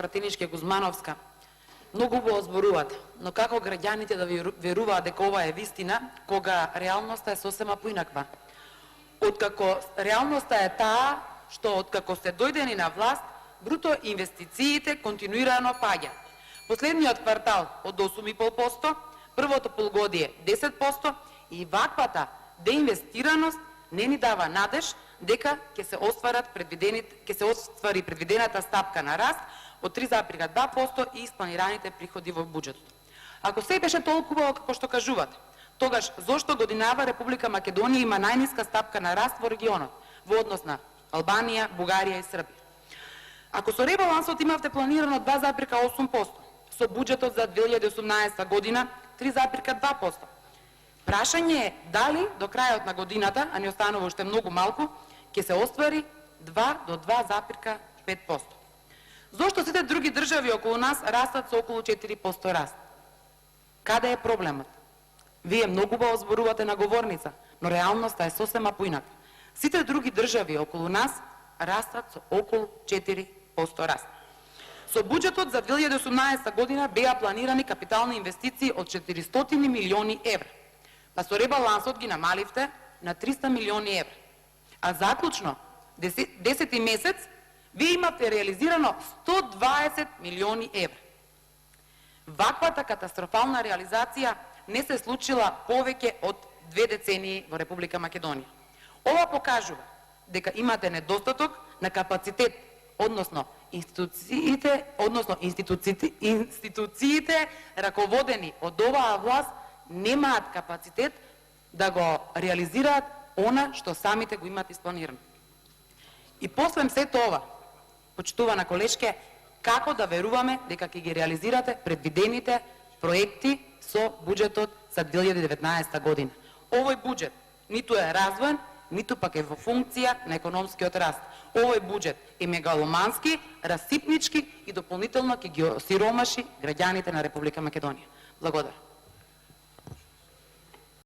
Пратеничке Гузмановска, многу убаво зборувате, но како граѓаните да веруваат дека ова е вистина, кога реалноста е сосема поинаква? Откако реалноста е таа што откако сте дојдени на власт, бруто инвестициите континуирано паѓа. Последниот квартал од 8,5%, првото полугодие 10% и ваквата деинвестираност не ни дава надеж дека ќе се оствари предвидената стапка на раст од 3,2% и испланираните приходи во буџетот. Ако се беше толку убаво како што кажувате, тогаш зошто годинава Република Македонија има најниска стапка на раст во регионот во однос на Албанија, Бугарија и Србија? Ако со ребалансот имавте планирано 2,8%, со буџетот за 2018 година 3,2%, прашање е дали до крајот на годината, а не останува уште многу малку, ќе се оствари 2 до 2,5%. Зошто сите други држави околу нас растат со околу 4% раст? Каде е проблемот? Вие многу убаво зборувате на говорница, но реалноста е сосема поинаква. Сите други држави околу нас растат со околу 4% раст. Со буџетот за 2018 година беа планирани капитални инвестиции од 400 милиони евра, па со ребалансот ги намаливте на 300 милиони евра. А заклучно, 10 месец, вие имавте реализирано 120 милиони евра. Ваквата катастрофална реализација не се случила повеќе од 2 децении во Република Македонија. Ова покажува дека имате недостаток на капацитет, односно институциите раководени од оваа власт немаат капацитет да го реализираат она што самите го имаат испланирано. И после сето ова, почитувана колешке, како да веруваме дека ќе ги реализирате предвидените проекти со буџетот за 2019 година? Овој буџет ниту е развоен, ниту пак е во функција на економскиот раст. Овој буџет е мегаломански, расипнички и дополнително ќе ги осиромаши граѓаните на Република Македонија. Благодарам.